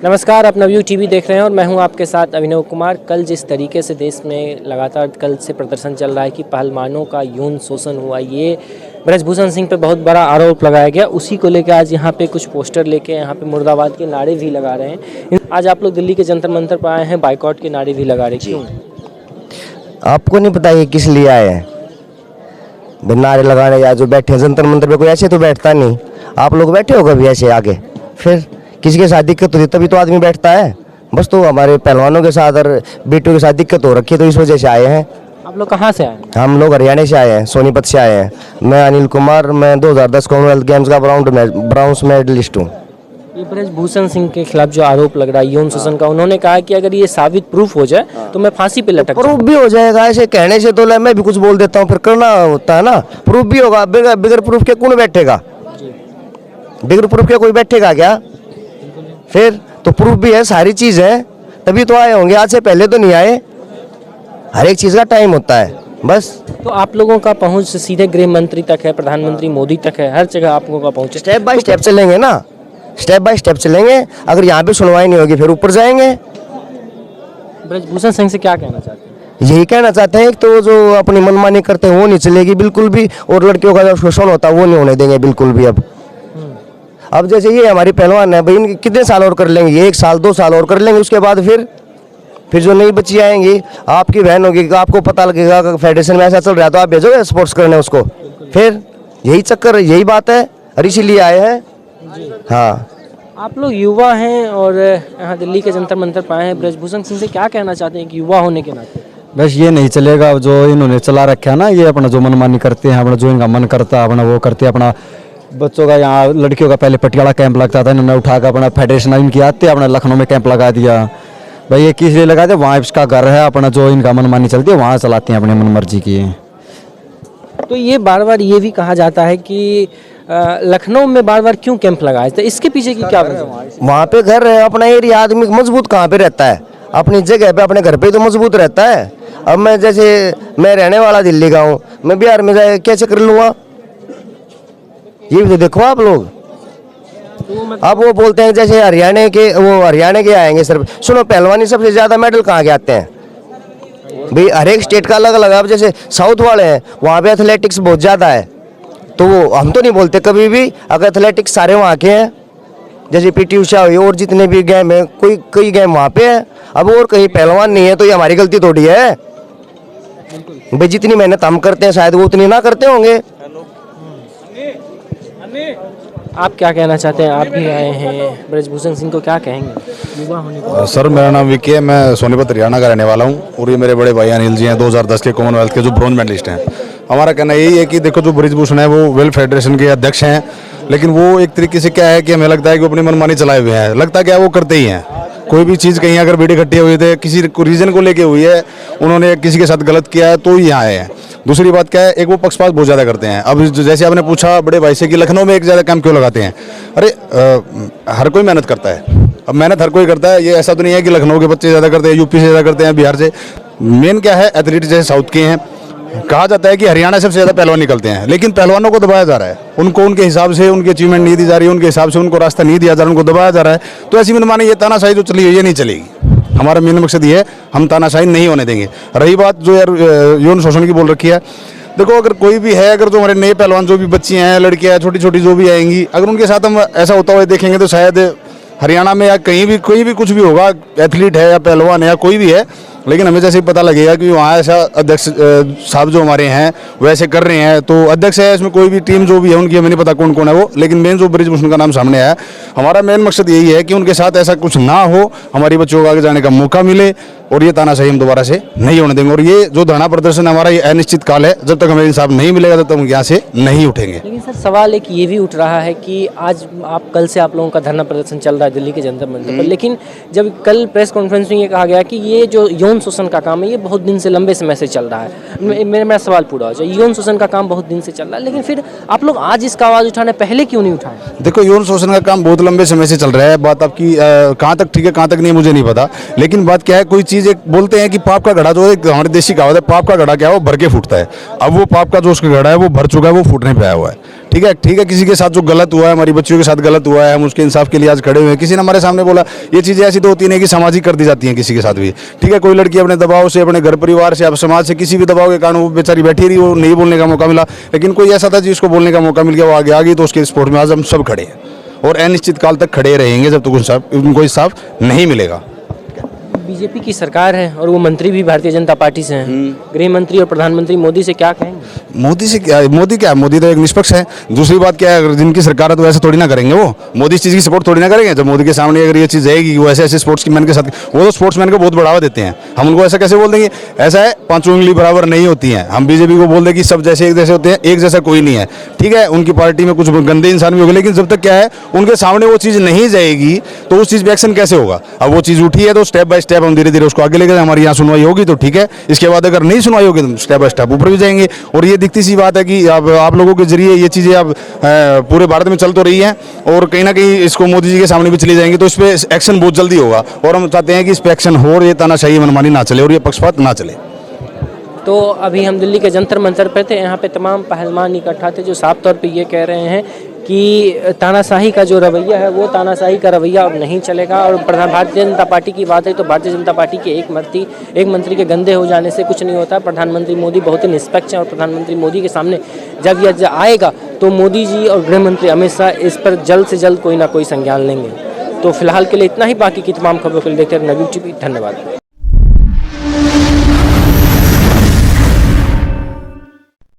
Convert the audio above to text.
नमस्कार, आप नवयुग टीवी देख रहे हैं और मैं हूं आपके साथ अभिनव कुमार। कल जिस तरीके से देश में लगातार कल से प्रदर्शन चल रहा है कि पहलवानों का यौन शोषण हुआ, ये ब्रजभूषण सिंह पे बहुत बड़ा आरोप लगाया गया। उसी को लेकर आज यहां पे कुछ पोस्टर लेके यहाँ पे मुर्दाबाद के नारे भी लगा रहे हैं। आज आप लोग दिल्ली के जंतर मंतर पर आए हैं, बाइकआउट के नारे भी लगा रहे हैं, क्यों? आपको नहीं पता ये किस लिए आए हैं नारे लगाने, या जो बैठे जंतर मंतर पे कोई ऐसे तो बैठता नहीं। आप लोग बैठे हो कभी ऐसे आगे? फिर किसी के साथ दिक्कत होती तभी तो आदमी बैठता है। बस तो हमारे पहलवानों के साथ और बेटों के साथ दिक्कत हो रखी है, तो इस वजह से आए हैं। आप लोग कहाँ से आए हैं? हम लोग हरियाणा से आए हैं, सोनीपत से आए हैं। मैं अनिल कुमार, मैं 2010 कॉमनवेल्थ गेम्स का ब्राउन्स मेडलिस्ट हूँ। ये ब्रजभूषण सिंह के खिलाफ जो आरोप लग रहा है यौन शोषण का, उन्होंने कहा कि अगर ये साबित प्रूफ हो जाए तो मैं फांसी पे लटक प्रूफ भी हो जाएगा। ऐसे कहने से तो मैं भी कुछ बोल देता हूँ, फिर करना होता है ना। प्रूफ भी होगा। बगैर प्रूफ के कौन बैठेगा? बगैर प्रूफ के कोई बैठेगा क्या? फिर तो प्रूफ भी है, सारी चीज है, तभी तो आए होंगे। आज से पहले तो नहीं आए। हर एक चीज का टाइम होता है बस। तो आप लोगों का पहुंच सीधे गृह मंत्री तक है, प्रधानमंत्री मोदी तक है, हर जगह आप लोगों का पहुंच। स्टेप बाय स्टेप चलेंगे ना, स्टेप बाय स्टेप चलेंगे। अगर यहाँ पे सुनवाई नहीं होगी फिर ऊपर जाएंगे। ब्रजभूषण सिंह से क्या कहना चाहते हैं? यही कहना चाहते हैं, तो जो अपनी मनमानी करते हैं वो नहीं चलेगी बिल्कुल भी, और लड़कियों का जो शोषण होता है वो नहीं होने देंगे बिल्कुल भी। अब जैसे ये हमारी पहलवान है भाई, इनके कितने साल और कर लेंगे? ये 1 साल 2 साल और कर लेंगे, उसके बाद फिर जो नई बच्ची आएंगी, आपकी बहन होगी, आपको पता लगेगा कि फेडरेशन में ऐसा चल रहा है तो आप भेजोगे स्पोर्ट्स करने उसको। फिर यही चक्कर, यही बात है, और इसीलिए आए हैं। हाँ, आप लोग युवा हैं और यहाँ दिल्ली के जंतर मंतर पर आए हैं। ब्रजभूषण सिंह से क्या कहना चाहते हैं कि युवा होने के नाते? बस ये नहीं चलेगा जो इन्होंने चला रखा है ना, ये अपना जो मनमानी करते हैं, अपना जो इनका मन करता है अपना वो करते हैं। अपना बच्चों का यहाँ लड़कियों का पहले पटियाला कैंप लगता था, इन्होंने उठाकर अपना फेडरेशन इनकी आते अपना लखनऊ में कैंप लगा दिया। भाई ये किस लिए लगा दिया? वहाँ इसका घर है, अपना जो इनका मनमानी चलती है वहाँ चलाते हैं अपनी मनमर्जी की। तो ये बार बार ये भी कहा जाता है कि लखनऊ में बार बार क्यों कैंप लगाए थे, इसके पीछे की क्या वजह है? वहाँ पे घर है, अपना एरिया, आदमी मजबूत कहाँ पे रहता है? अपनी जगह पे, अपने घर पे तो मजबूत रहता है। अब मैं मैं रहने वाला दिल्ली का हूँ, मैं बिहार में जाए कैसे कर लूँगा? ये भी तो देखो आप लोग। अब वो बोलते हैं जैसे हरियाणा के आएंगे सर। सुनो, पहलवानी सबसे ज्यादा मेडल कहाँ के आते हैं भाई? हर एक स्टेट का अलग अलग। अब जैसे साउथ वाले हैं, वहाँ पे एथलेटिक्स बहुत ज्यादा है, तो वो हम तो नहीं बोलते कभी भी अगर एथलेटिक्स सारे वहाँ के हैं। जैसे पीटी उषा हुई और जितने भी गेम है, कई गेम वहाँ पे है। अब और कहीं पहलवान नहीं है तो ये हमारी गलती थोड़ी है भाई। जितनी मेहनत हम करते हैं शायद वो उतनी ना करते होंगे। आप क्या कहना चाहते हैं? आप भी आए हैं, ब्रजभूषण सिंह को क्या कहेंगे युवा होने को? सर, मेरा नाम विकी है, मैं सोनीपत हरियाणा का रहने वाला हूँ, और ये मेरे बड़े भाई अनिल जी हैं, 2010 के कॉमनवेल्थ के जो ब्रॉन्ज मेडलिस्ट हैं। हमारा कहना यही है कि देखो, जो ब्रजभूषण है वो वेल्थ फेडरेशन के अध्यक्ष हैं, लेकिन वो एक तरीके से क्या है कि हमें लगता है कि वो अपनी मनमानी चलाए हुए हैं। लगता क्या है, वो करते ही हैं। कोई भी चीज़ कहीं अगर भीड़ इकट्ठी हुई है, किसी रीजन को लेके हुई है, उन्होंने किसी के साथ गलत किया है तो ही यहाँ आए हैं। दूसरी बात क्या है, एक वो पक्षपात बहुत ज़्यादा करते हैं। अब जैसे आपने पूछा बड़े भाई से कि लखनऊ में एक ज़्यादा कैंप क्यों लगाते हैं? अरे हर कोई मेहनत करता है। अब मेहनत हर कोई करता है, ये ऐसा तो नहीं है कि लखनऊ के बच्चे ज़्यादा करते हैं, यूपी से ज़्यादा करते हैं, बिहार से। मेन क्या है, एथलीट जैसे साउथ के हैं। कहा जाता है कि हरियाणा सबसे ज़्यादा पहलवान निकलते हैं, लेकिन पहलवानों को दबाया जा रहा है। उनको उनके हिसाब से उनकी अचीवमेंट नहीं दी जा रही है, उनके हिसाब से उनको रास्ता नहीं दिया जा रहा, उनको दबाया जा रहा है। तो ऐसी मनमानी, ये तानाशाही जो चली हुई है, ये नहीं चलेगी। हमारा मेन मकसद ये है, हम तानाशाही नहीं होने देंगे। रही बात जो यार यौन शोषण की बोल रखी है, देखो, अगर कोई भी है, अगर जो हमारे नए पहलवान जो भी बच्ची हैं, लड़कियां छोटी छोटी जो भी आएंगी, अगर उनके साथ हम ऐसा होता हुआ देखेंगे तो शायद हरियाणा में या कहीं भी कोई भी कुछ भी होगा, एथलीट है या पहलवान है या कोई भी है, लेकिन हमें जैसे ही पता लगेगा कि वहाँ ऐसा अध्यक्ष साहब जो हमारे हैं वैसे कर रहे हैं, तो अध्यक्ष है, इसमें कोई भी टीम जो भी है उनकी हमें नहीं पता कौन कौन है वो, लेकिन मेन जो ब्रजभूषण का नाम सामने आया, हमारा मेन मकसद यही है कि उनके साथ ऐसा कुछ ना हो, हमारी बच्चों को आगे जाने का मौका मिले, और ये तानाशाही हम दोबारा से नहीं होने देंगे। और ये जो धरना प्रदर्शन हमारा, ये अनिश्चित काल है, जब तक हमें इंसाफ नहीं मिलेगा तब तक हम यहाँ से नहीं उठेंगे। लेकिन सर, सवाल एक ये भी उठ रहा है कि आज कल से आप लोगों का धरना प्रदर्शन चल रहा है दिल्ली के जंतर मंतर पर, लेकिन जब कल प्रेस कॉन्फ्रेंस में ये कहा गया कि ये जो यौन शोषण का काम है ये बहुत दिन से, लंबे समय से चल रहा है। मेरा सवाल पूरा हो जाए, यौन शोषण का काम बहुत दिन से चल रहा है, लेकिन फिर आप लोग आज इसका आवाज़ उठाने पहले क्यों नहीं उठाए? देखो, यौन शोषण का काम बहुत लंबे समय से चल रहा है। बात आपकी कहाँ तक ठीक है कहाँ तक नहीं मुझे नहीं पता, लेकिन बात क्या है, कोई चीज़ एक बोलते हैं कि पाप का घड़ा, जो एक हमारी देशी कहावत है, पाप का घड़ा क्या है, वो भर के फूटता है। अब वो पाप का जो उसका घड़ा है वो भर चुका है, वो फूटने पे आया हुआ है। ठीक है, किसी के साथ जो गलत हुआ है, हमारी बच्चियों के साथ गलत हुआ है, हम उसके इंसाफ के लिए आज खड़े हुए हैं। किसी ने हमारे सामने बोला, ये चीज़ें ऐसी तो होती नहीं कि सामाजिक कर दी जाती हैं किसी के साथ भी, ठीक है। कोई लड़की अपने दबाव से, अपने घर परिवार से, अब समाज से किसी भी दबाव के कारण वो बेचारी बैठी रही, वो नहीं बोलने का मौका मिला, लेकिन कोई ऐसा था जिसको बोलने का मौका मिल गया, वो आगे आ गई, तो उसके सपोर्ट में आज हम सब खड़े हैं और अनिश्चित काल तक खड़े रहेंगे जब तक उनको इंसाफ नहीं मिलेगा। बीजेपी की सरकार है और वो मंत्री भी भारतीय जनता पार्टी से हैं। गृह मंत्री और प्रधानमंत्री मोदी से क्या कहेंगे? मोदी से क्या, मोदी तो एक निष्पक्ष है। दूसरी बात क्या है, जिनकी सरकार है तो ऐसे थोड़ी ना करेंगे, वो मोदी इस चीज़ की सपोर्ट थोड़ी ना करेंगे। जब मोदी के सामने अगर ये चीज़ रहेगी, वो ऐसे स्पोर्ट्समैन के साथ, वो तो स्पोर्ट्समैन को बहुत बढ़ावा देते हैं, हम उनको ऐसा कैसे बोल देंगे? ऐसा है, पांचों उंगली बराबर नहीं होती है। हम बीजेपी को बोल दें कि सब जैसे एक जैसे होते हैं, एक जैसा कोई नहीं है, ठीक है। उनकी पार्टी में कुछ गंदे इंसान भी होंगे, लेकिन जब तक क्या है उनके सामने वो चीज़ नहीं जाएगी तो उस चीज़ पे एक्शन कैसे होगा? अब वो चीज़ उठी है तो स्टेप बाय स्टेप हम धीरे धीरे उसको आगे लेकर, हमारी यहाँ सुनवाई होगी तो ठीक है, इसके बाद अगर नहीं सुनवाई होगी तो स्टेप बाय स्टेप ऊपर भी जाएंगे। और ये दिखती सी बात है कि अब आप लोगों के जरिए ये चीज़ें अब पूरे भारत में चल तो रही हैं और कहीं ना कहीं इसको मोदी जी के सामने भी चली जाएंगी, तो इस पर एक्शन बहुत जल्दी होगा और हम चाहते हैं कि इस पर एक्शन हो और ये तानाशाही मनमानी ना चले और ये पक्षपात ना चले। तो अभी हम दिल्ली के जंतर मंतर पर थे, यहाँ पे तमाम पहलवान इकट्ठा थे जो साफ तौर पे ये कह रहे हैं कि तानाशाही का जो रवैया है वो तानाशाही का रवैया अब नहीं चलेगा। और भारतीय जनता पार्टी की बात है तो भारतीय जनता पार्टी के एक मंत्री के गंदे हो जाने से कुछ नहीं होता। प्रधानमंत्री मोदी बहुत ही निष्पक्ष हैं और प्रधानमंत्री मोदी के सामने जब यह आएगा तो मोदी जी और गृह मंत्री अमित शाह इस पर जल्द से जल्द कोई ना कोई संज्ञान लेंगे। तो फिलहाल के लिए इतना ही, बाकी की तमाम खबरों के लिए देखते रहिए नवयुग टीवी। धन्यवाद।